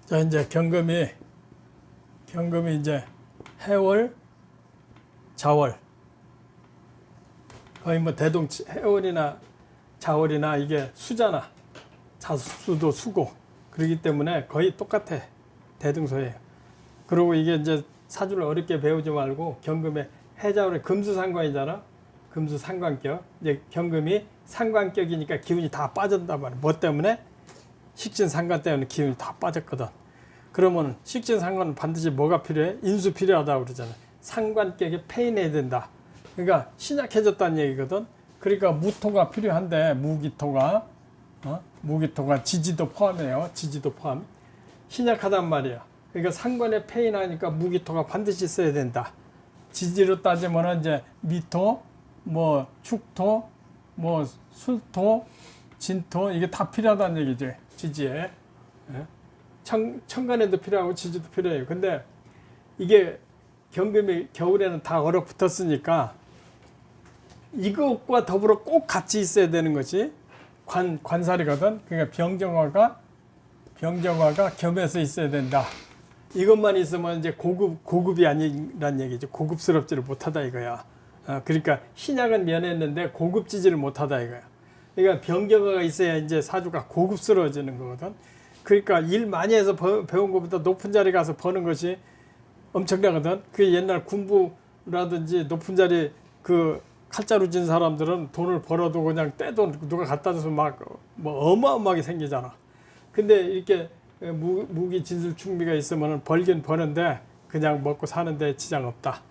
자, 이제 경금이 이제 해월, 자월, 거의 뭐 해월이나 자월이나 이게 수잖아. 자수도 수고. 그렇기 때문에 거의 똑같아. 대등소예요. 그리고 이게 이제 사주를 어렵게 배우지 말고 경금의 해자월이 금수상관이잖아. 금수상관격. 이제 경금이 상관격이니까 기운이 다 빠진단 말이야. 뭐 때문에? 식신상관 때문에 기운이 다 빠졌거든. 그러면 식신상관은 반드시 뭐가 필요해? 인수 필요하다고 그러잖아. 상관격에 패인해야 된다. 그러니까 신약해졌다는 얘기거든. 그러니까 무토가 필요한데 무기토가 지지도 포함해요. 지지도 포함. 신약하단 말이야. 그러니까 상관에 패인하니까 무기토가 반드시 있어야 된다. 지지로 따지면 이제 미토, 뭐 축토, 뭐 술토, 진토 이게 다 필요하다는 얘기지. 지지에. 천간에도 필요하고 지지도 필요해요. 근데 이게 경금이 겨울에는 다 얼어붙었으니까 이것과 더불어 꼭 같이 있어야 되는 것이 관살이거든. 그러니까 병정화가 겸해서 있어야 된다. 이것만 있으면 이제 고급이 아니란 얘기죠. 고급스럽지를 못하다 이거야. 그러니까 신약은 면했는데 고급지지를 못하다 이거야. 그러니까 병정화가 있어야 이제 사주가 고급스러워지는 거거든. 그러니까 일 많이 해서 배운 것보다 높은 자리 가서 버는 것이 엄청나거든. 그 옛날 군부라든지 높은 자리 그 칼자루 진 사람들은 돈을 벌어도 그냥 떼돈 누가 갖다 줘서 막 뭐 어마어마하게 생기잖아. 근데 이렇게 무기 진술 충미가 있으면 벌긴 버는데 그냥 먹고 사는데 지장 없다.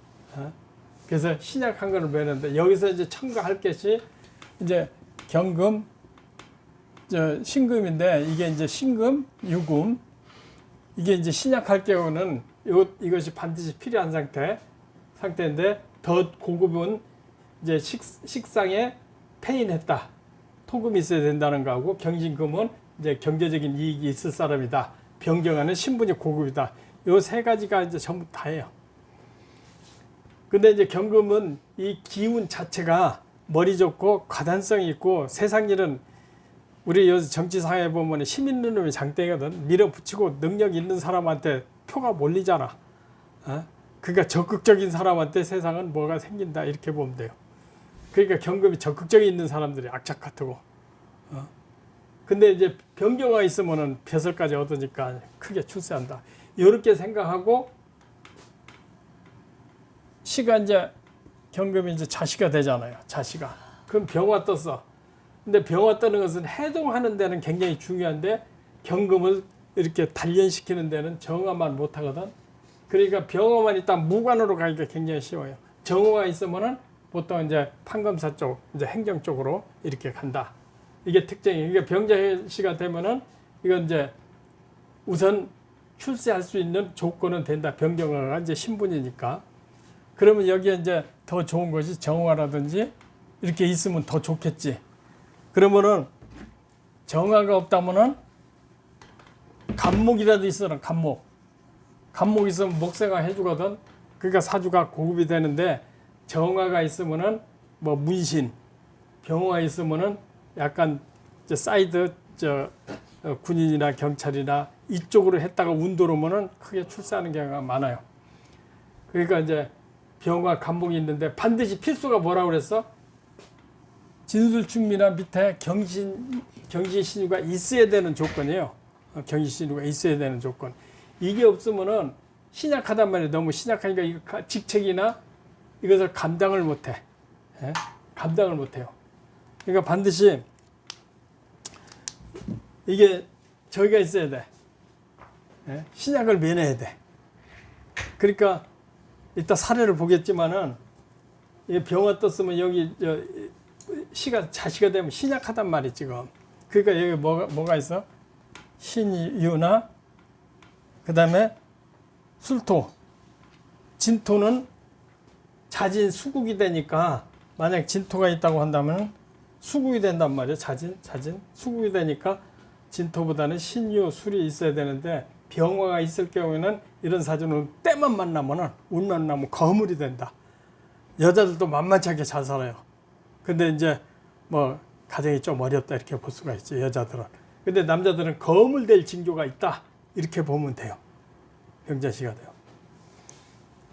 그래서 신약한 거를 배우는데 여기서 이제 첨가할 것이 이제 경금, 신금인데 이게 이제 신금, 유금 이게 이제 신약할 경우는 이것이 반드시 필요한 상태인데 더 고급은 이제 식상에 패인했다. 토금이 있어야 된다는 거하고 경신금은 이제 경제적인 이익이 있을 사람이다. 병정하는 신분이 고급이다. 요 세 가지가 이제 전부 다예요. 근데 이제 경금은 이 기운 자체가 머리 좋고 가단성이 있고 세상 일은 우리 요새 정치사회에 보면 힘 있는 놈이 장땡이거든. 밀어붙이고 능력 있는 사람한테 표가 몰리잖아. 그러니까 적극적인 사람한테 세상은 뭐가 생긴다 이렇게 보면 돼요. 그러니까 경금이 적극적이 있는 사람들이 악착 같고. 근데 이제 병경화 있으면은 벼슬까지 얻으니까 크게 출세한다. 이렇게 생각하고 시가 이제 경금이 이제 자시가 되잖아요. 자시가. 그럼 병화 떴어. 근데 병화 뜨는 것은 해동하는 데는 굉장히 중요한데 경금을 이렇게 단련시키는 데는 정화만 못하거든. 그러니까 병화만 있다면 무관으로 가기가 굉장히 쉬워요. 정화가 있으면은 보통 이제 판검사 쪽, 이제 행정 쪽으로 이렇게 간다. 이게 특징이에요. 이게 병자시가 되면은 이건 이제 우선 출세할 수 있는 조건은 된다. 병정화가 이제 신분이니까. 그러면 여기에 이제 더 좋은 것이 정화라든지 이렇게 있으면 더 좋겠지. 그러면은 정화가 없다면은 간목이라도 있어라. 간목 있으면 목세가 해주거든. 그러니까 사주가 고급이 되는데 정화가 있으면은 뭐 문신, 병화가 있으면은 약간 사이드 군인이나 경찰이나 이쪽으로 했다가 운 들어오면은 크게 출세하는 경우가 많아요. 그러니까 이제 병화 간목이 있는데 반드시 필수가 뭐라고 그랬어? 진술충미나 밑에 경신신유가 있어야 되는 조건이에요. 경신신유가 있어야 되는 조건. 이게 없으면은 신약하단 말이에요. 너무 신약하니까 이거 직책이나 이것을 감당을 못해. 감당을 못해요. 그러니까 반드시 이게 저기가 있어야 돼. 신약을 면해야 돼. 그러니까 이따 사례를 보겠지만은 병화 떴으면 여기 시가 자시가 되면 신약하단 말이 지금. 그러니까 여기 뭐가 있어? 신유나 그 다음에 술토, 진토는 자진 수국이 되니까 만약 진토가 있다고 한다면 수국이 된단 말이에요. 자진 수국이 되니까 진토보다는 신유, 술이 있어야 되는데 병화가 있을 경우에는 이런 사주는 때만 만나면은 운만 나면 거물이 된다. 여자들도 만만치 않게 잘 살아요. 근데 이제 뭐 가정이 좀 어렵다 이렇게 볼 수가 있지 여자들은. 근데 남자들은 거물 될 징조가 있다. 이렇게 보면 돼요. 병자시가 돼요.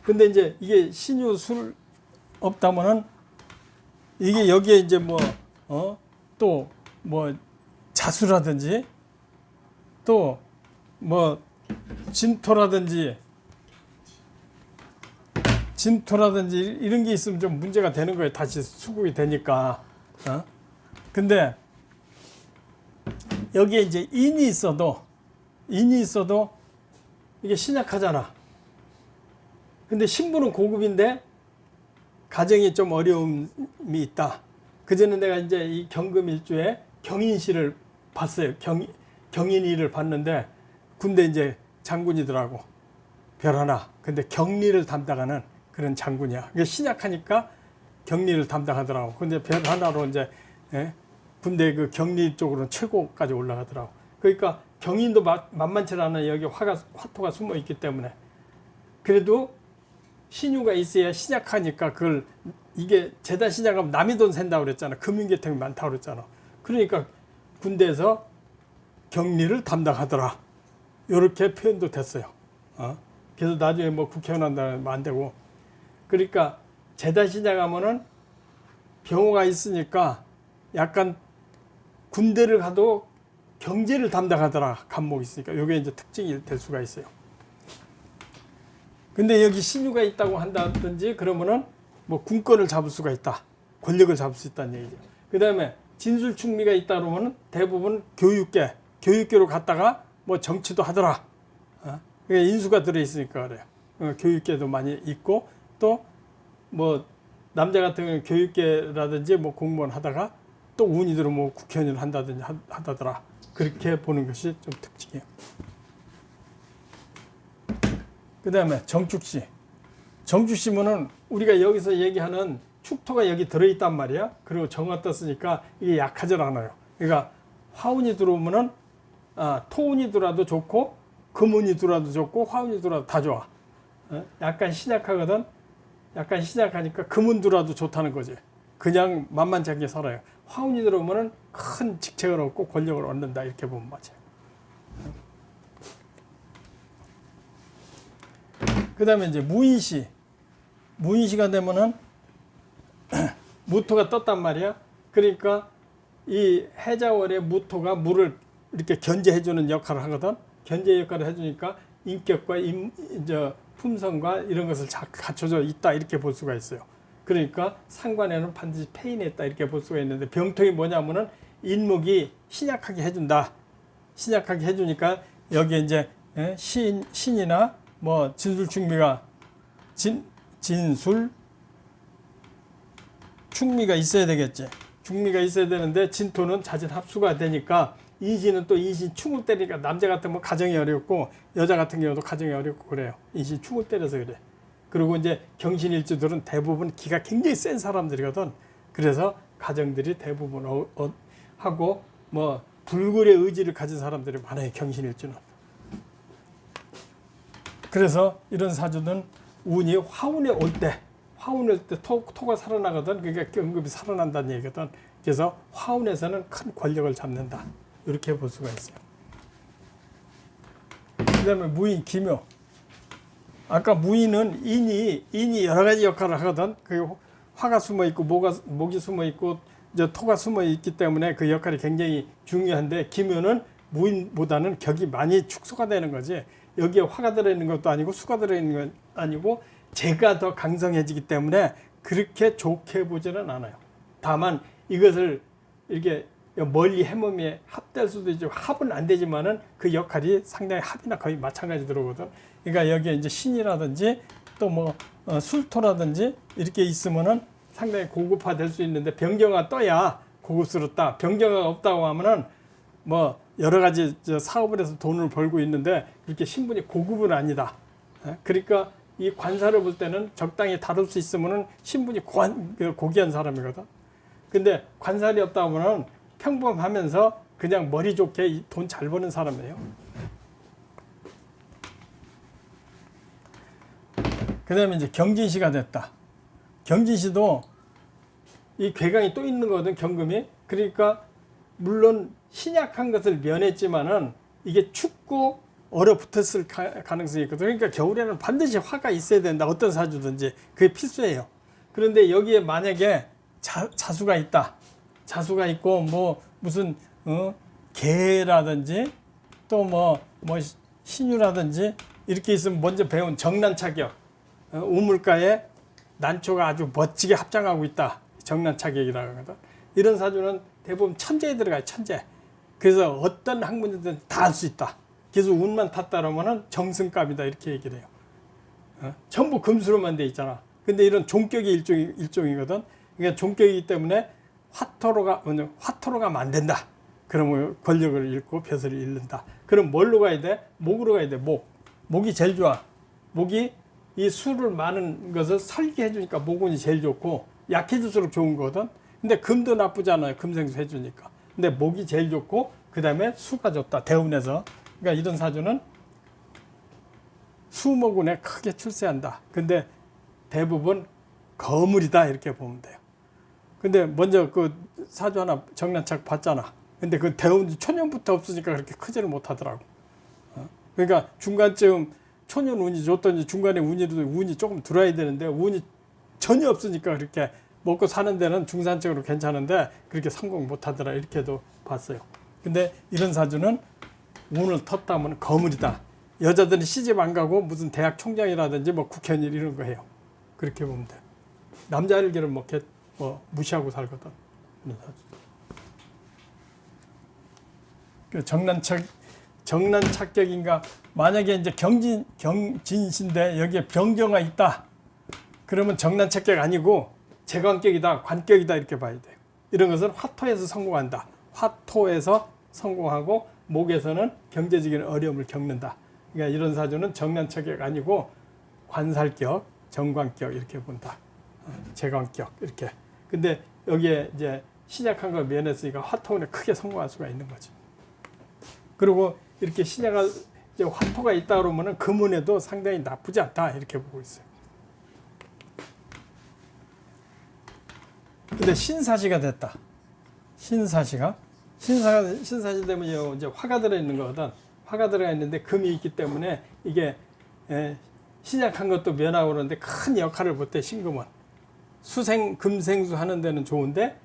근데 이제 이게 신유술 없다면은 이게 여기에 이제 또 뭐 자수라든지 또 뭐 진토라든지 이런 게 있으면 좀 문제가 되는 거예요. 다시 수급이 되니까. 근데 여기에 이제 인이 있어도 이게 신약하잖아. 근데 신부는 고급인데 가정이 좀 어려움이 있다. 그전에 내가 이제 이 경금일주에 경인시를 봤어요. 경인이를 봤는데 군대 이제 장군이더라고. 별 하나. 근데 격리를 담당하는 그런 장군이야. 이게 신약하니까 격리를 담당하더라고. 근데 별 하나로 이제 군대 그 격리 쪽으로는 최고까지 올라가더라고. 그러니까 경인도 만만치 않은 여기 화토가 숨어 있기 때문에 그래도 신유가 있어야 신약하니까 그걸 이게 재단 신약하면 남의 돈 샌다고 그랬잖아. 금융계통이 많다고 그랬잖아. 그러니까 군대에서 격리를 담당하더라. 이렇게 표현도 됐어요. 그래서 나중에 뭐 국회의원 한다면 안 되고. 그러니까 재단 신약하면은 병호가 있으니까 약간 군대를 가도 경제를 담당하더라. 간목이 있으니까. 이게 이제 특징이 될 수가 있어요. 근데 여기 신유가 있다고 한다든지 그러면은 뭐 군권을 잡을 수가 있다. 권력을 잡을 수 있다는 얘기죠. 그 다음에 진술충미가 있다 그러면은 대부분 교육계로 갔다가 뭐 정치도 하더라. 그러니까 인수가 들어있으니까 그래요. 교육계도 많이 있고 또 뭐 남자 같은 경우는 교육계라든지 뭐 공무원 하다가 또 운이 들어 뭐 국회의원을 한다든지 하다더라. 그렇게 보는 것이 좀 특징이에요. 그 다음에 정축시면은 우리가 여기서 얘기하는 축토가 여기 들어있단 말이야. 그리고 정화 떴으니까 이게 약하지 않아요. 그러니까 화운이 들어오면은 토운이 들어와도 좋고 금운이 들어와도 좋고 화운이 들어와도 다 좋아. 약간 신약하거든. 약간 신약하니까 금운 들어와도 좋다는 거지. 그냥 만만치 않게 살아요. 화운이 들어오면은 큰 직책을 얻고 권력을 얻는다 이렇게 보면 맞아요. 그 다음에 이제 무인시가 되면은 무토가 떴단 말이야. 그러니까 이 해자월의 무토가 물을 이렇게 견제해주는 역할을 하거든. 견제 역할을 해주니까 인격과 품성과 이런 것을 갖춰져 있다 이렇게 볼 수가 있어요. 그러니까 상관에는 반드시 폐인해 있다 이렇게 볼 수가 있는데 병통이 뭐냐면은 인목이 신약하게 해준다. 신약하게 해주니까 여기에 이제 신이나 뭐 진술충미가 진술 충미가 있어야 되겠지. 중미가 있어야 되는데 진토는 자진 합수가 되니까 인신은 또 인신 충을 때리니까 남자 같으면 가정이 어렵고 여자 같은 경우도 가정이 어렵고 그래요. 인신 충을 때려서 그래. 그리고 이제 경신일주들은 대부분 기가 굉장히 센 사람들이거든. 그래서 가정들이 대부분 하고 뭐 불굴의 의지를 가진 사람들이 많아요. 경신일주는. 그래서 이런 사주는 운이 화운에 올 때 토가 살아나거든. 그러니까 경금이 살아난다는 얘기거든. 그래서 화운에서는 큰 권력을 잡는다. 이렇게 볼 수가 있어요. 그 다음에 무인, 기묘. 아까 무인은 인이 여러 가지 역할을 하거든. 그 화가 숨어 있고 목이 숨어 있고 이제 토가 숨어 있기 때문에 그 역할이 굉장히 중요한데 기묘는 무인보다는 격이 많이 축소가 되는 거지. 여기에 화가 들어있는 것도 아니고 수가 들어있는 건 아니고 재가 더 강성해지기 때문에 그렇게 좋게 보지는 않아요. 다만 이것을 이렇게 멀리 해몸에 합될 수도 있죠. 합은 안 되지만은 그 역할이 상당히 합이나 거의 마찬가지 들어오거든. 그러니까 여기에 이제 신이라든지 또 뭐 술토라든지 이렇게 있으면은 상당히 고급화 될 수 있는데 병경화 떠야 고급스럽다. 병경화가 없다고 하면은 뭐 여러 가지 사업을 해서 돈을 벌고 있는데 그렇게 신분이 고급은 아니다. 그러니까 이 관사를 볼 때는 적당히 다룰 수 있으면은 신분이 고귀한 사람이거든. 근데 관살이 없다 보면은 평범하면서 그냥 머리 좋게 돈 잘 버는 사람이에요. 그 다음에 이제 경진시가 됐다. 경진시도 이 괴강이 또 있는 거거든, 경금이. 그러니까 물론 신약한 것을 면했지만은 이게 춥고 얼어붙었을 가능성이 있거든요. 그러니까 겨울에는 반드시 화가 있어야 된다. 어떤 사주든지 그게 필수예요. 그런데 여기에 만약에 자수가 있다. 자수가 있고 뭐 무슨 개라든지 또 뭐 신유라든지 이렇게 있으면 먼저 배운 정난차격, 우물가에 난초가 아주 멋지게 합장하고 있다. 정난차격이라고 하거든. 이런 사주는 대부분 천재에 들어가요. 천재. 그래서 어떤 학문이든 다 할 수 있다. 그래서 운만 탔다 그러면은 정승값이다 이렇게 얘기를 해요. 전부 금수로만 돼 있잖아. 근데 이런 종격이 일종이거든. 그러니까 종격이기 때문에 화토로 가면 안 된다. 그러면 권력을 잃고 벼슬을 잃는다. 그럼 뭘로 가야 돼? 목으로 가야 돼. 목이 제일 좋아. 목이 이 수를 많은 것을 설계해 주니까 목운이 제일 좋고 약해질수록 좋은 거거든. 근데 금도 나쁘지 않아요. 금생수 해주니까. 근데 목이 제일 좋고 그 다음에 수가 좋다. 대운에서. 그러니까 이런 사주는 수목운에 크게 출세한다. 근데 대부분 거물이다 이렇게 보면 돼요. 근데 먼저 그 사주 하나 정난착 봤잖아. 근데 그 대운 초년부터 없으니까 그렇게 크지를 못하더라고. 그러니까 중간쯤 초년 운이 좋더니 중간에 운이 조금 들어야 되는데 운이 전혀 없으니까 그렇게 먹고 사는 데는 중산적으로 괜찮은데 그렇게 성공 못하더라 이렇게도 봤어요. 근데 이런 사주는 운을 텄다 하면 거물이다. 여자들은 시집 안 가고 무슨 대학 총장이라든지 뭐 국회의원 이런 거 해요. 그렇게 보면 돼. 남자일기를 뭐 무시하고 살거든. 이런 사주. 그 정난착격인가 만약에 이제 경진신데 여기에 병정화 있다. 그러면 정난착격 아니고 재관격이다, 관격이다 이렇게 봐야 돼요. 이런 것은 화토에서 성공한다. 화토에서 성공하고 목에서는 경제적인 어려움을 겪는다. 그러니까 이런 사주는 정난착격 아니고 관살격, 정관격 이렇게 본다. 재관격 이렇게. 근데 여기에 이제 신약한 걸 면했으니까 화토운에 크게 성공할 수가 있는 거죠. 그리고 이렇게 신약할 이제 화토가 있다 그러면은 금운에도 상당히 나쁘지 않다 이렇게 보고 있어요. 근데 신사시가 됐다. 신사시 되면 이제 화가 들어 있는 거거든. 화가 들어가 있는데 금이 있기 때문에 이게 신약한 것도 면하고 그러는데 큰 역할을 못해. 신금은 금생수 하는 데는 좋은데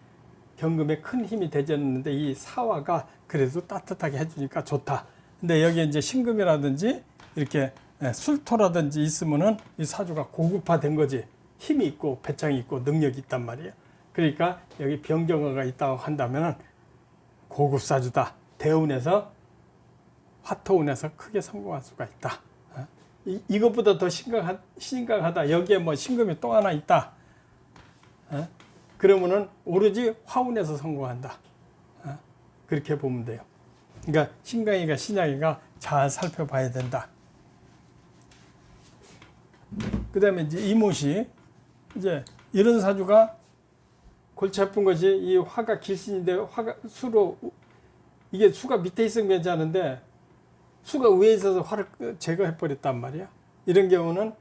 경금에 큰 힘이 되지 않는데 이 사화가 그래도 따뜻하게 해주니까 좋다. 근데 여기 이제 신금이라든지 이렇게 술토라든지 있으면은 이 사주가 고급화된 거지. 힘이 있고 배짱이 있고 능력이 있단 말이에요. 그러니까 여기 병정화가 있다고 한다면은 고급 사주다. 대운에서 화토운에서 크게 성공할 수가 있다. 이것보다 더 심각하다. 여기에 뭐 신금이 또 하나 있다. 그러면은 오로지 화운에서 성공한다. 그렇게 보면 돼요. 그러니까 신강이가 신약이가 잘 살펴봐야 된다. 그 다음에 이제 이모시. 이제 이런 사주가 골치 아픈 것이 이 화가 길신인데 화가 수로 이게 수가 밑에 있으면 괜찮은데 수가 위에 있어서 화를 제거해 버렸단 말이야. 이런 경우는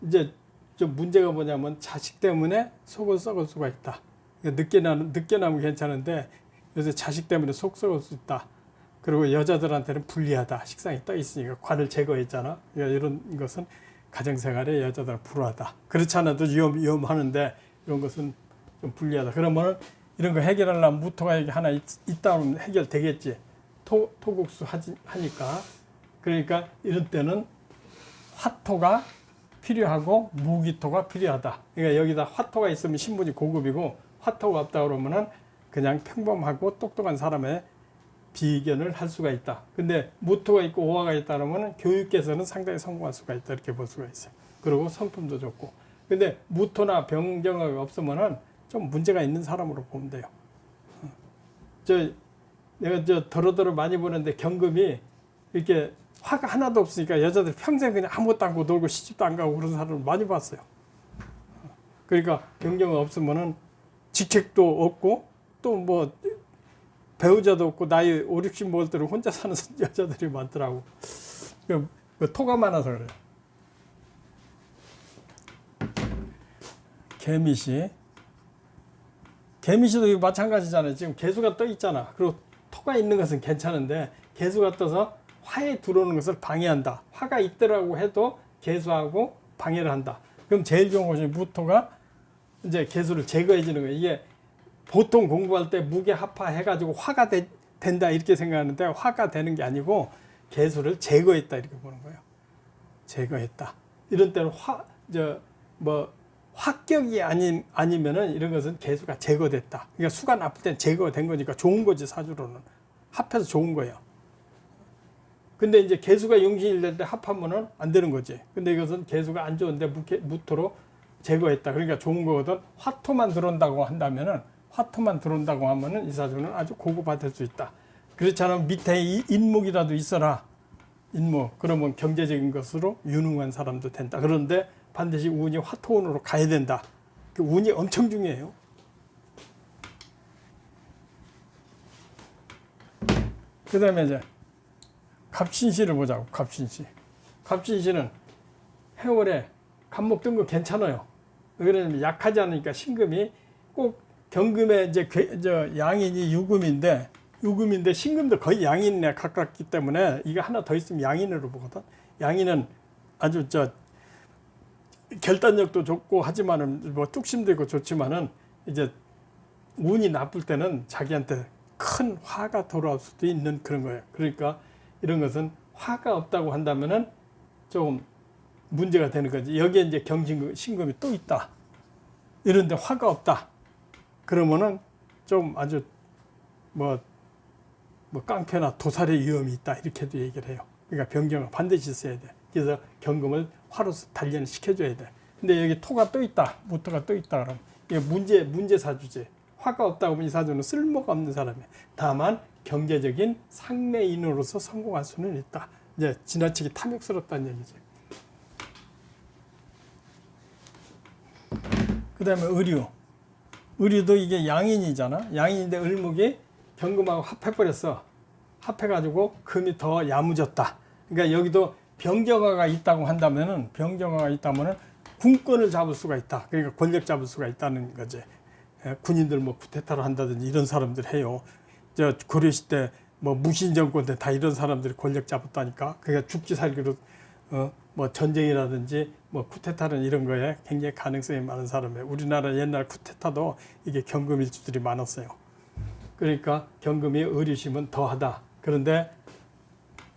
이제 좀 문제가 뭐냐면 자식 때문에 속을 썩을 수가 있다. 늦게 나면 괜찮은데 요새 자식 때문에 속 썩을 수 있다. 그리고 여자들한테는 불리하다. 식상이 떠 있으니까 관을 제거했잖아. 그러니까 이런 것은 가정생활에 여자들은 불우하다. 그렇지 않아도 위험하는데 이런 것은 좀 불리하다. 그러면 이런 거 해결하려면 무토가 여기 하나 있다 하면 해결되겠지. 토국수 하니까. 그러니까 이런 때는 화토가 필요하고 무기토가 필요하다. 그러니까 여기다 화토가 있으면 신분이 고급이고 화토가 없다 그러면은 그냥 평범하고 똑똑한 사람의 비견을 할 수가 있다. 근데 무토가 있고 오화가 있다 그러면 교육계에서는 상당히 성공할 수가 있다. 이렇게 볼 수가 있어요. 그리고 성품도 좋고. 근데 무토나 병정화가 없으면은 좀 문제가 있는 사람으로 보면 돼요. 내가 더러더러 많이 보는데 경금이 이렇게 화가 하나도 없으니까 여자들 평생 그냥 아무것도 안 하고 놀고 시집도 안 가고 그런 사람을 많이 봤어요. 그러니까 병정화 없으면은 직책도 없고 또 뭐 배우자도 없고 나이 5, 60 먹을 때로 혼자 사는 여자들이 많더라고. 그 토가 많아서 그래요. 개미시도 마찬가지잖아요. 지금 개수가 떠 있잖아. 그리고 토가 있는 것은 괜찮은데 개수가 떠서 화에 들어오는 것을 방해한다. 화가 있더라고 해도 개수하고 방해를 한다. 그럼 제일 좋은 것이 무토가 이제 개수를 제거해 주는 거예요. 이게 보통 공부할 때 무게합파 해가지고 화가 된다 이렇게 생각하는데 화가 되는 게 아니고 개수를 제거했다 이렇게 보는 거예요. 제거했다. 이런 때는 합격이 아니면은 이런 것은 개수가 제거됐다. 그러니까 수가 나쁠 땐 제거된 거니까 좋은 거지, 사주로는. 합해서 좋은 거예요. 근데 이제 개수가 용신일 때 합하면은 안 되는 거지. 근데 이것은 개수가 안 좋은데 무토로 제거했다. 그러니까 좋은 거거든. 화토만 들어온다고 한다면은, 화토만 들어온다고 하면은 이 사주는 아주 고급화될 수 있다. 그렇지 않으면 밑에 인목이라도 있어라. 인목. 그러면 경제적인 것으로 유능한 사람도 된다. 그런데 반드시 운이 화토운으로 가야 된다. 그 운이 엄청 중요해요. 그 다음에 이제 갑신시를 보자고. 갑신시. 갑신시는 해월에 갑목 뜬 거 괜찮아요. 왜냐면 약하지 않으니까 신금이 꼭 경금에 이제 양인이 유금인데 신금도 거의 양인에 가깝기 때문에 이거 하나 더 있으면 양인으로 보거든. 양인은 아주 결단력도 좋고 하지만은 뭐 뚝심도 있고 좋지만은 이제 운이 나쁠 때는 자기한테 큰 화가 돌아올 수도 있는 그런 거예요. 그러니까 이런 것은 화가 없다고 한다면은 조금 문제가 되는 거지. 여기에 이제 신금이 또 있다. 이런데 화가 없다. 그러면은 좀 아주 깡패나 도살의 위험이 있다. 이렇게도 얘기를 해요. 그러니까 변경을 반드시 써야 돼. 그래서 경금을 화로서 단련을 시켜줘야 돼. 근데 여기 토가 또 있다. 무토가 또 있다. 그러면 이게 문제 사주지. 화가 없다고 하면 이 사주는 쓸모가 없는 사람이에요. 다만 경제적인 상매인으로서 성공할 수는 있다. 이제 지나치게 탐욕스럽다는 얘기지. 그 다음에 의류. 의류도 이게 양인이잖아. 양인인데 을목이 경금하고 합해버렸어. 합해가지고 금이 더 야무졌다. 그러니까 여기도 병정화가 있다고 한다면은 군권을 잡을 수가 있다. 그러니까 권력 잡을 수가 있다는 거지. 군인들 쿠데타를 한다든지 이런 사람들 해요. 고려시 때 무신 정권 때 다 이런 사람들이 권력 잡았다니까. 그러니까 죽기 살기로 전쟁이라든지 쿠데타는 이런 거에 굉장히 가능성이 많은 사람이에요. 우리나라 옛날 쿠데타도 이게 경금 일주들이 많았어요. 그러니까 경금이 의류심은 더하다. 그런데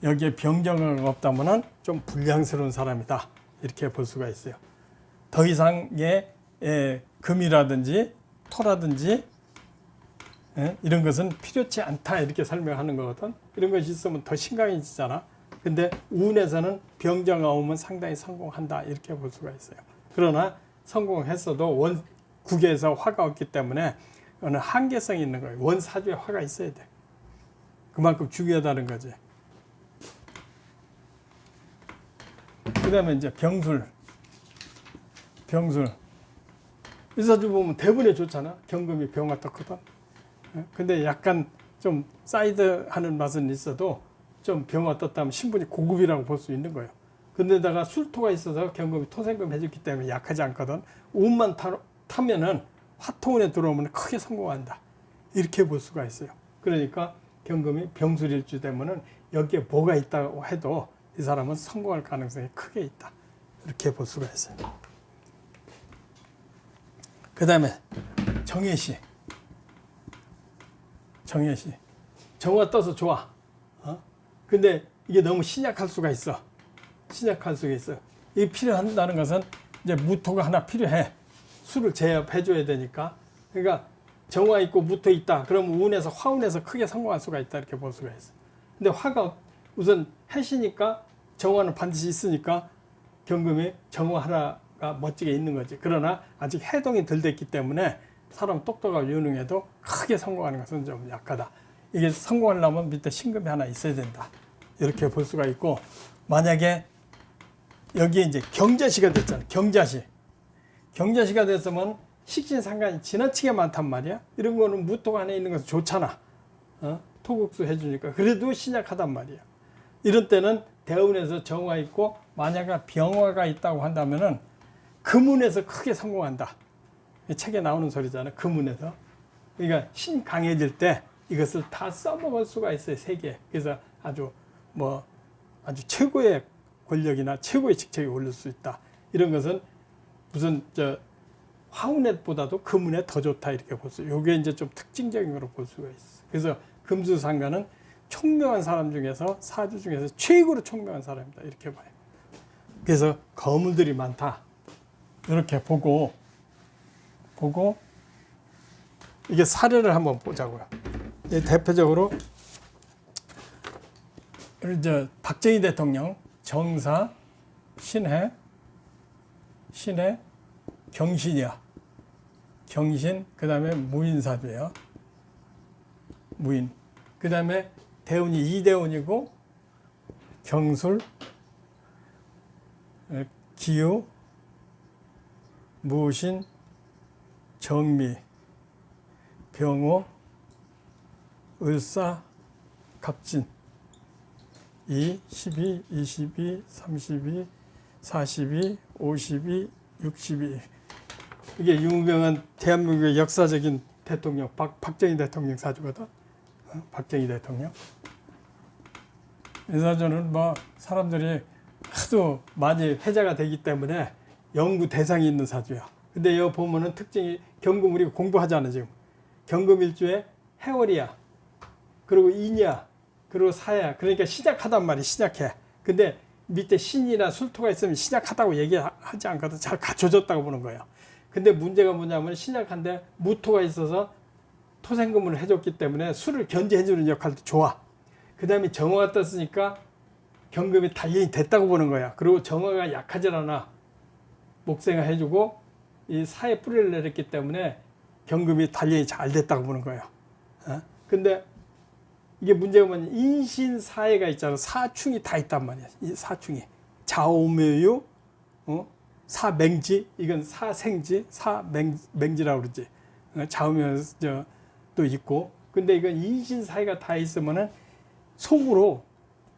여기에 병정화가 없다면은 좀 불량스러운 사람이다. 이렇게 볼 수가 있어요. 더 이상의 금이라든지 토라든지 이런 것은 필요치 않다. 이렇게 설명하는 거거든. 이런 것이 있으면 더 심각해지잖아. 근데 운에서는 병정화 오면 상당히 성공한다. 이렇게 볼 수가 있어요. 그러나 성공했어도 국에서 화가 없기 때문에 어느 한계성이 있는 거예요. 원사주에 화가 있어야 돼. 그만큼 중요하다는 거지. 그 다음에 이제 병술. 이 사주 보면 대분에 좋잖아. 경금이 병화 떴거든. 근데 약간 좀 사이드 하는 맛은 있어도 좀 병화 떴다면 신분이 고급이라고 볼 수 있는 거예요. 근데다가 술토가 있어서 경금이 토생금 해줬기 때문에 약하지 않거든. 운만 타면은 화토운에 들어오면 크게 성공한다. 이렇게 볼 수가 있어요. 그러니까 경금이 병술일주 되면은 여기에 뭐가 있다고 해도 이 사람은 성공할 가능성이 크게 있다. 이렇게 볼 수가 있어요. 그 다음에 정예시. 정화 떠서 좋아. 근데 이게 너무 신약할 수가 있어. 이게 필요한다는 것은 이제 무토가 하나 필요해. 수를 제압해줘야 되니까. 그러니까 정화 있고 무토 있다. 그러면 운에서 화운에서 크게 성공할 수가 있다. 이렇게 볼 수가 있어. 근데 화가 우선 해시니까 정화는 반드시 있으니까 경금이 정화 하나가 멋지게 있는 거지. 그러나 아직 해동이 덜 됐기 때문에 사람 똑똑하고 유능해도 크게 성공하는 것은 좀 약하다. 이게 성공하려면 밑에 신금이 하나 있어야 된다. 이렇게 볼 수가 있고, 만약에 여기에 이제 경자시가 됐잖아. 경자시가 됐으면 식신상관이 지나치게 많단 말이야. 이런 거는 무토가 안에 있는 것은 좋잖아. 토국수 해주니까. 그래도 신약하단 말이야. 이런 때는 대운에서 정화 있고 만약에 병화가 있다고 한다면은 금운에서 크게 성공한다. 책에 나오는 소리잖아. 금운에서. 그러니까 신 강해질 때 이것을 다 써먹을 수가 있어요. 세 개. 그래서 아주 아주 최고의 권력이나 최고의 직책에 올릴 수 있다. 이런 것은 무슨 화운넷보다도 금운에 더 좋다 이렇게 볼 수 있어요. 이게 이제 좀 특징적인 거로 볼 수가 있어요. 그래서 금수상관은 총명한 사람 중에서 사주 중에서 최고로 총명한 사람이다 이렇게 봐요. 그래서 거물들이 많다 이렇게 보고 이게 사례를 한번 보자고요. 대표적으로 이제 박정희 대통령 정사 신해 경신이야. 경신 그다음에 무인사주예요. 무인. 그다음에 대운이 이대운이고 경술 기유 무신 정미 병호 을사 갑진 2, 12, 22, 32, 42, 52, 62 이게 유명한 대한민국의 역사적인 대통령 박정희 대통령 사주거든. 박정희 대통령. 이 사주는 뭐 사람들이 하도 많이 회자가 되기 때문에 연구 대상이 있는 사주야. 근데 여기 보면은 특징이 경금 우리가 공부하잖아 지금. 경금일주에 해월이야. 그리고 인이야. 그리고 사야. 그러니까 시작하단 말이야. 시작해. 근데 밑에 신이나 술토가 있으면 시작하다고 얘기하지 않거든. 잘 갖춰졌다고 보는 거예요. 근데 문제가 뭐냐면 시작한데 무토가 있어서 토생금을 해줬기 때문에 술을 견제해주는 역할도 좋아. 그 다음에 정화가 떴으니까 경금이 단련이 됐다고 보는 거야. 그리고 정화가 약하질 않아. 목생화 해주고 이 사에 뿌리를 내렸기 때문에 경금이 단련이 잘 됐다고 보는 거예요. 근데 이게 문제가 뭐냐. 인신사해가 있잖아. 사충이 다 있단 말이야. 이 사충이. 자오묘유, 사맹지, 이건 사생지, 사맹지라고 그러지. 자오묘도 있고. 근데 이건 인신사해가 다 있으면은 속으로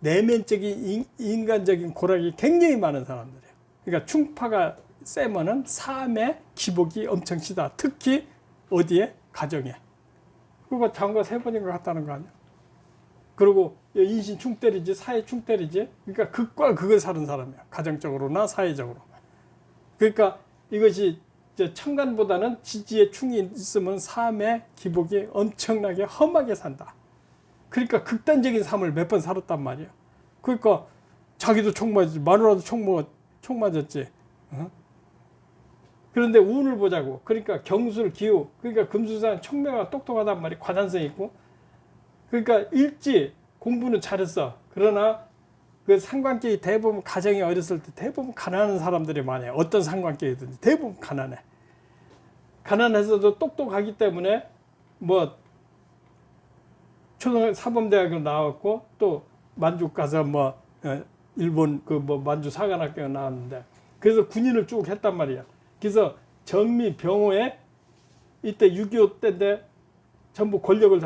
내면적인 인간적인 고락이 굉장히 많은 사람들이에요. 그러니까 충파가 세면은 삶의 기복이 엄청 시다. 특히 어디에? 가정에. 그거 장과 세 번인 것 같다는 거 아니야? 그리고 인신 충 때리지, 사회 충 때리지. 그러니까 극과 극을 사는 사람이야. 가정적으로나 사회적으로. 그러니까 이것이 천간보다는 지지에 충이 있으면 삶의 기복이 엄청나게 험하게 산다. 그러니까 극단적인 삶을 몇 번 살았단 말이야. 그러니까 자기도 총 맞았지, 마누라도 총 맞았지. 그런데 운을 보자고. 그러니까 경술, 기후. 그러니까 금수사는 청명하고 똑똑하단 말이야. 관한성이 있고. 그러니까 일지 공부는 잘했어. 그러나 그 상관계에 대부분 가정이 어렸을 때 대부분 가난한 사람들이 많아요. 어떤 상관계이든지 대부분 가난해. 가난해서도 똑똑하기 때문에 뭐 초등 사범대학을 나왔고 또 만주 가서 뭐 일본 그 뭐 만주 사관학교 나왔는데 그래서 군인을 쭉 했단 말이야. 그래서 정미 병호에 이때 6.25 때인데 전부 권력을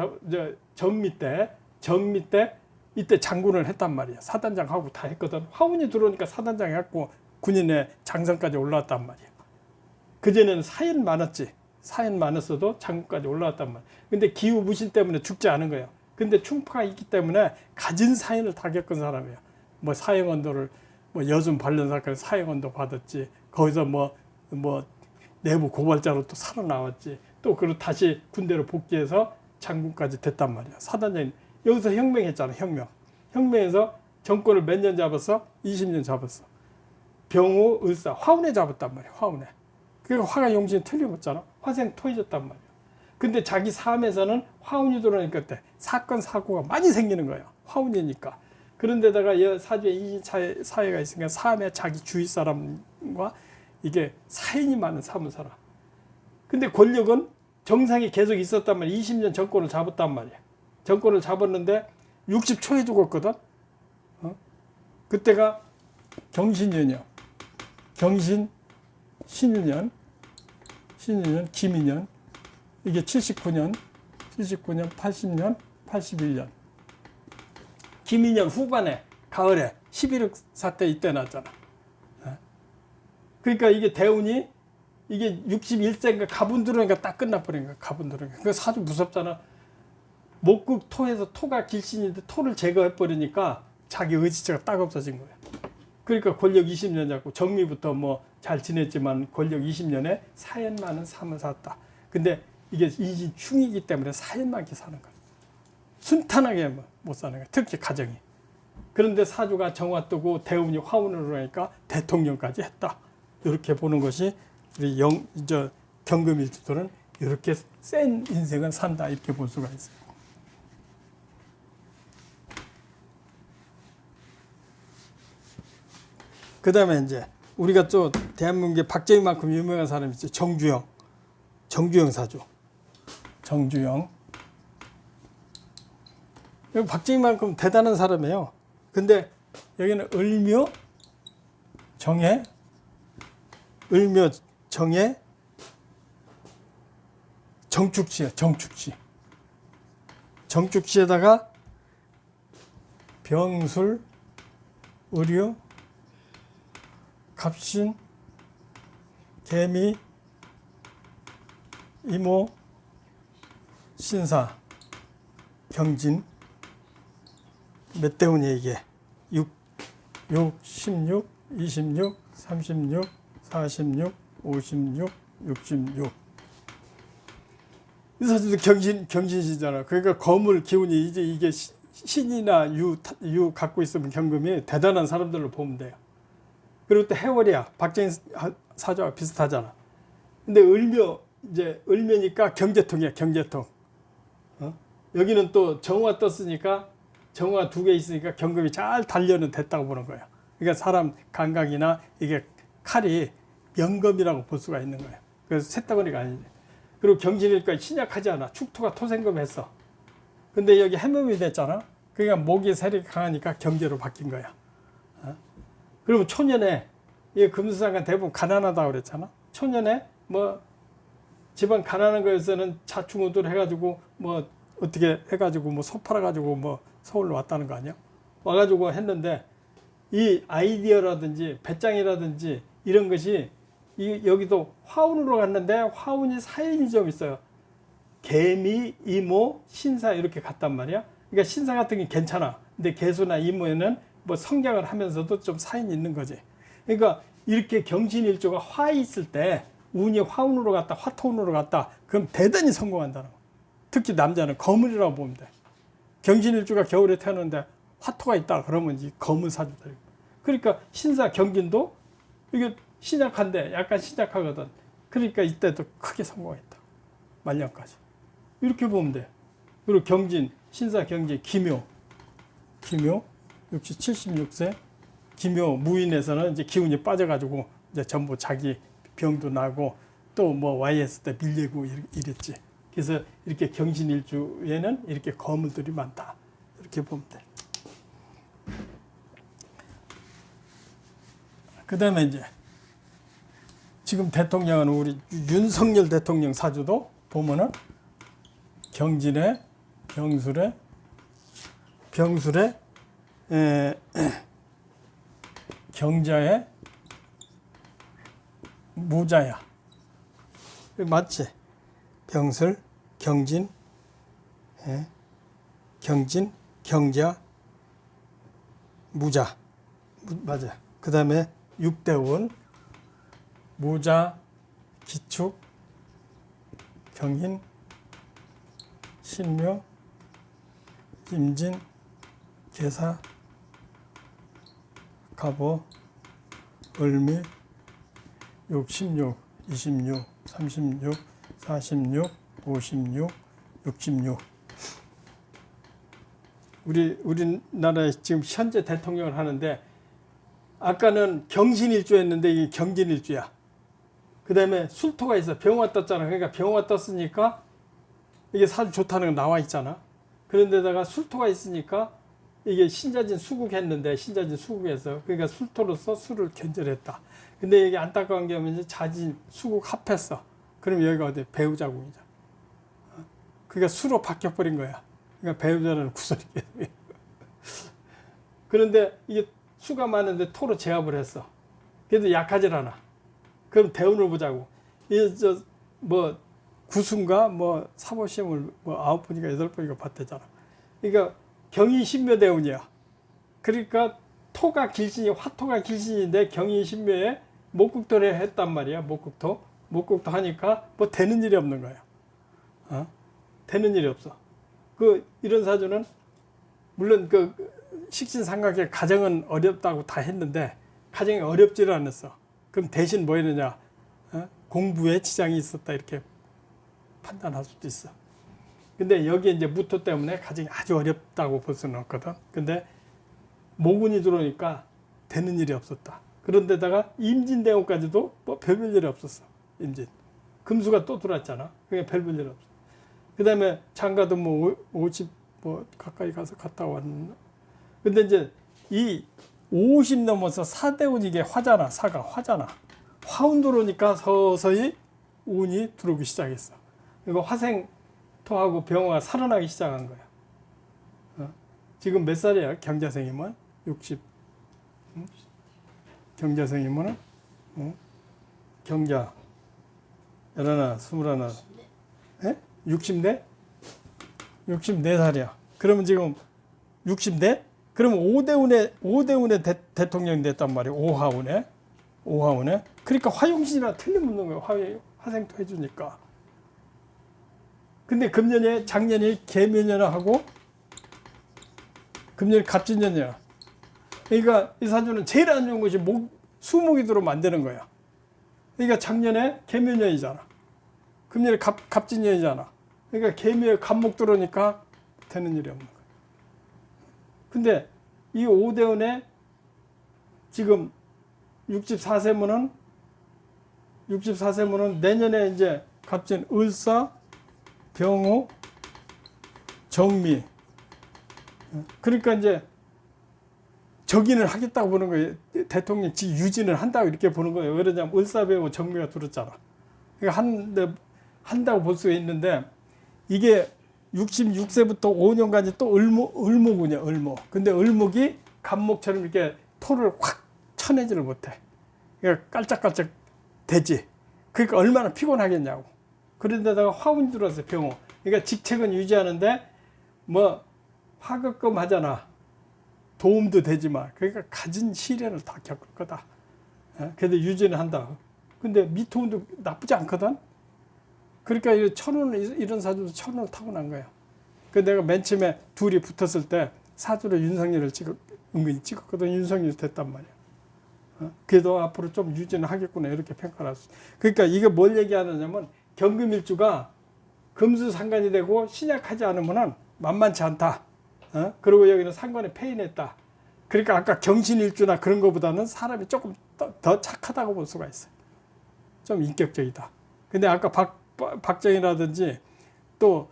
정미 때 이때 장군을 했단 말이야. 사단장하고 다 했거든. 화운이 들어오니까 사단장 했고 군인의 장성까지 올라왔단 말이야. 그전에는 사연 많았지. 사연 많았어도 장군까지 올라왔단 말이야. 근데 기후 무신 때문에 죽지 않은 거야. 근데 충파가 있기 때문에 가진 사연을 다 겪은 사람이야. 뭐 사형언도를 뭐 여순 반련 사건 사형언도 받았지. 거기서 뭐 내부 고발자로 또 살아나왔지. 또 그리고 다시 군대로 복귀해서 장군까지 됐단 말이야. 사단장님 여기서 혁명했잖아. 혁명해서 정권을 몇 년 잡았어? 20년 잡았어. 병호, 을사, 화운에 잡았단 말이야. 화운에. 그러니까 화가 용신이 틀려봤잖아. 화생 토해졌단 말이야. 근데 자기 삶에서는 화운이 들어오니까 그때 사건 사고가 많이 생기는 거야. 화운이니까. 그런데다가 사주에 인신 사회가 있으니까 삶에 자기 주위 사람과 이게 사인이 많은 삶을 살아. 근데 권력은 정상이 계속 있었단 말이야. 20년 정권을 잡았단 말이야. 정권을 잡았는데 60초에 죽었거든. 그때가 경신년이야. 경신, 신년, 김인년. 이게 79년, 80년, 81년. 김인년 후반에, 가을에 11.6사 때 이때 났잖아. 그러니까 이게 대운이 이게 61세인가 가분 들어오니까 딱 끝나버린 거야. 가분 들어오니까. 그 사주 무섭잖아. 목극 토에서 토가 길신인데 토를 제거해버리니까 자기 의지체가 딱 없어진 거예요. 그러니까 권력 20년 잡고 정미부터 뭐 잘 지냈지만 권력 20년에 사연 많은 삶을 살았다. 근데 이게 이중이기 때문에 사연 많게 사는 거예요. 순탄하게 못 사는 거예요. 특히 가정이. 그런데 사주가 정화 뜨고 대운이 화운으로 하니까 대통령까지 했다. 이렇게 보는 것이 우리 경금일주들은 이렇게 센 인생을 산다. 이렇게 볼 수가 있어요. 그 다음에 이제 우리가 또 대한민국에 박정희만큼 유명한 사람이 있죠. 정주영 사주. 정주영. 박정희만큼 대단한 사람이에요. 근데 여기는 을묘, 정해, 정축지예요. 정축지에다가 병술, 의류, 갑신, 개미, 이모, 신사, 경진. 몇 대운이에요 이게? 6, 16, 26, 36, 46, 56, 66. 이 사주도 경신시잖아. 그러니까 거물 기운이 이제 이게 신이나 유 갖고 있으면 경금이 대단한 사람들로 보면 돼요. 그리고 또 해월이야. 박정희 사주와 비슷하잖아. 근데 을묘니까 경제통이야, 경제통. 여기는 또 정화 떴으니까 정화 2개 있으니까 경금이 잘 단련은 됐다고 보는 거예요. 그러니까 사람 감각이나 이게 칼이 명검이라고 볼 수가 있는 거예요. 그래서 쇳덩어리가 아니지. 그리고 경진일까 신약하지 않아. 축토가 토생금 했어. 근데 여기 해묘이 됐잖아. 그러니까 목이 세력이 강하니까 경제로 바뀐 거야. 그러면 초년에 이 금수상관 대부분 가난하다고 그랬잖아. 초년에 뭐 집안 가난한 거에서는 자충우돌 해가지고 뭐 어떻게 해가지고 뭐 소 팔아가지고 뭐 서울로 왔다는 거 아니야? 와가지고 했는데 이 아이디어라든지 배짱이라든지 이런 것이 여기도 화운으로 갔는데 화운이 사연이 좀 있어요. 개미, 이모, 신사 이렇게 갔단 말이야. 그러니까 신사 같은 게 괜찮아. 근데 개수나 이모에는 뭐 성장을 하면서도 좀 사연이 있는 거지. 그러니까 이렇게 경신일조가 화 있을 때 운이 화운으로 갔다 화토운으로 갔다 그럼 대단히 성공한다는 거. 특히 남자는 거물이라고 보면 돼. 경신일주가 겨울에 태어났는데 화토가 있다 그러면 이 거물 사주다. 그러니까 신사 경진도 이게 신약한데 약간 신약하거든. 그러니까 이때도 크게 성공했다. 말년까지. 이렇게 보면 돼. 그리고 경진, 신사 경진, 기묘 76세 기묘 무인에서는 이제 기운이 빠져가지고 이제 전부 자기 병도 나고 또 뭐 YS 때 밀리고 이랬지. 그래서 이렇게 경신일주에는 이렇게 거물들이 많다. 이렇게 보면 돼. 그 다음에 이제 지금 대통령은 우리 윤석열 대통령 사주도 보면은 경진에 병술에 경자에 무자야. 맞지? 병술, 경진, 경자, 무자. 맞아. 그 다음에 육대운, 무자, 기축, 경인, 신묘, 임진, 계사, 갑오, 을미, 66, 26, 36, 46, 56, 66. 우리나라에 지금 현재 대통령을 하는데 아까는 경신일주였는데 이게 경진일주야. 그 다음에 술토가 있어. 병화 떴잖아. 그러니까 병화 떴으니까 이게 사주 좋다는 거 나와 있잖아. 그런데다가 술토가 있으니까 이게 신자진 수국했는데 신자진 수국해서 그러니까 술토로서 술을 견절했다. 근데 이게 안타까운 게 뭐냐면 자진 수국 합했어. 그럼 여기가 어디 배우자궁이죠. 그러니까 수로 바뀌어버린 거야. 그러니까 배우자라는 구설이 그런데 이게 수가 많은데 토로 제압을 했어. 그래도 약하질 않아. 그럼 대운을 보자고. 뭐 구순가 뭐 사보시험을 뭐 9번인가 8번인가 봤대잖아. 그러니까 경이 신묘 대운이야. 그러니까 토가 길신이 화토가 길신인데 경인신묘에 목국토를 했단 말이야. 목국토 하니까 뭐 되는 일이 없는 거야. 되는 일이 없어. 그 이런 사주는 물론 그 식신상각의 가정은 어렵다고 다 했는데 가정이 어렵지를 않았어. 그럼 대신 뭐 했느냐? 공부에 지장이 있었다 이렇게 판단할 수도 있어. 근데 여기에 이제 무토 때문에 가정이 아주 어렵다고 볼 수는 없거든. 근데 모군이 들어오니까 되는 일이 없었다. 그런데다가 임진대운까지도 뭐 별별 일이 없었어. 임진. 금수가 또 들어왔잖아. 그게 별별 일이 없어. 그 다음에 장가도 뭐 50 뭐 가까이 가서 갔다 왔나. 근데 이제 이 50 넘어서 사대운 이게 화잖아. 사가 화잖아. 화운 들어오니까 서서히 운이 들어오기 시작했어. 그리고 화생토하고 병화가 살아나기 시작한 거야. 지금 몇 살이야? 경자생이면 60. 경자생이면은 경자 11, 21. 에? 60대? 64살이야. 그러면 지금 60대? 그러면 5대운에 대통령이 됐단 말이야. 5하운에. 그러니까 화용신이랑 틀림없는 거예요. 화생토 해주니까. 근데 금년에 작년이 개묘년하고 금년이 갑진년이야. 그러니까 이 사주는 제일 안 좋은 것이 수목이 들어오면 안 되는 거야. 그러니까 작년에 개묘년이잖아. 금년에 갑진년이잖아. 그러니까 개묘에 갑목 들어오니까 되는 일이 없는 거야. 근데 이 5대운에 지금 64세면은 내년에 이제 갑진 을사, 병호, 정미. 그러니까 이제 적인을 하겠다고 보는 거예요. 대통령 유진을 한다고 이렇게 보는 거예요. 왜 그러냐면 을사병호 정미가 들었잖아. 그러니까 한다고 볼 수 있는데 이게 66세부터 5년까지 또 을목이냐, 을목. 근데 을목이 갑목처럼 이렇게 토를 확 쳐내지를 못해. 그러니까 깔짝깔짝 되지. 그러니까 얼마나 피곤하겠냐고. 그런데다가 화운이 들어왔어요, 병호. 그러니까 직책은 유지하는데 뭐 화급금 하잖아. 도움도 되지만 그러니까 가진 시련을 다 겪을 거다. 그래도 유지는 한다. 근데 미토운도 나쁘지 않거든. 그러니까 이런 사주도 천운을 타고난 거야. 그 내가 맨 처음에 둘이 붙었을 때 사주로 윤석열을 은근히 찍었거든. 윤석열이 됐단 말이야. 그래도 앞으로 좀 유지는 하겠구나 이렇게 평가를 할 수. 그러니까 이게 뭘 얘기하느냐면 경금일주가 금수상관이 되고 신약하지 않으면은 만만치 않다. 그리고 여기는 상관에 폐인했다. 그러니까 아까 경신일주나 그런 것보다는 사람이 조금 더 착하다고 볼 수가 있어요. 좀 인격적이다. 근데 아까 박정희라든지 또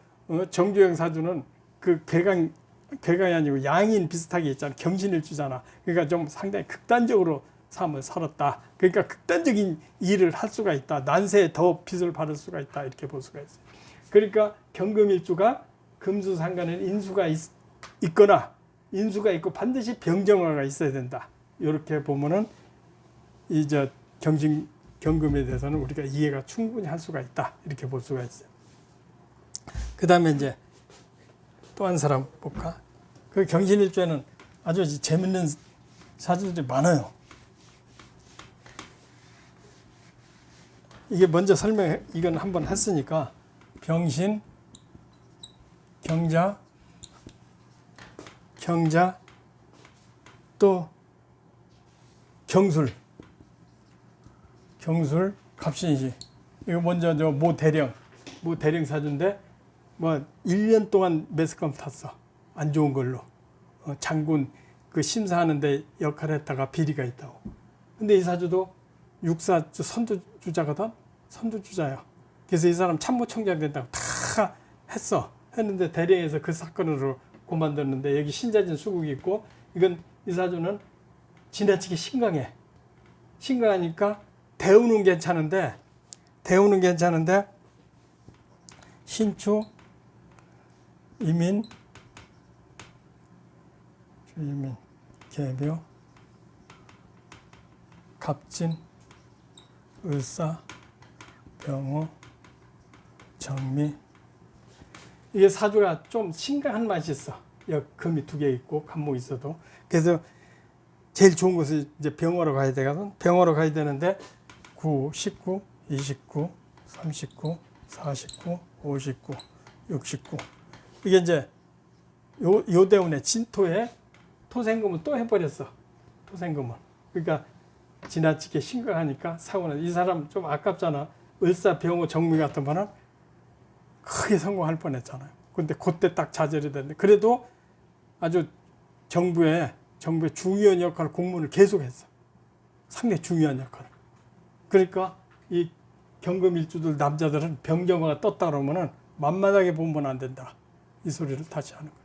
정주영 사주는 그 괴강이 아니고 양인 비슷하게 있잖아. 경신일주잖아. 그러니까 좀 상당히 극단적으로 삶을 살았다. 그러니까 극단적인 일을 할 수가 있다. 난세에 더 빚을 받을 수가 있다. 이렇게 볼 수가 있어요. 그러니까 경금일주가 금수상관에 인수가 있거나 인수가 있고 반드시 병정화가 있어야 된다. 이렇게 보면은 이제 경금에 대해서는 우리가 이해가 충분히 할 수가 있다. 이렇게 볼 수가 있어요. 그 다음에 이제 또 한 사람 볼까? 그 경신일주에는 아주 재밌는 사주들이 많아요. 이게 먼저 이건 한번 했으니까 병신, 경자, 또 경술, 갑신이지. 이거 먼저 모대령 사주인데 뭐 1년 동안 매스컴 탔어. 안 좋은 걸로. 장군 그 심사하는데 역할을 했다가 비리가 있다고. 근데 이 사주도 육사 선두주자거든. 선두주자야. 그래서 이 사람 참모총장 된다고 다 했는데 대령에서 그 사건으로 그만뒀는데 여기 신자진 수국이 있고 이건 이 사주는 지나치게 심각하니까 대우는 괜찮은데 신축, 이민, 개묘, 갑진, 을사, 병호, 정미. 이게 사주가 좀 심각한 맛이 있어. 금이 2개 있고 간목 있어도. 그래서 제일 좋은 것은 이제 병으로 가야 되거든. 병으로 가야 되는데 9, 19, 29, 39, 49, 59, 69. 이게 이제 요 대운에 진토에 토생금은 또 해버렸어. 토생금은. 그러니까 지나치게 심각하니까 사고는 이 사람 좀 아깝잖아. 을사, 병호, 정미 같은 거는 크게 성공할 뻔했잖아요. 근데 그때 딱 좌절이 됐는데 그래도 아주 정부의 중요한 역할, 공무원을 계속했어. 상당히 중요한 역할. 그러니까 이 경금일주들 남자들은 병경화가 떴다 그러면은 만만하게 보면 안 된다. 이 소리를 다시 하는 거예요.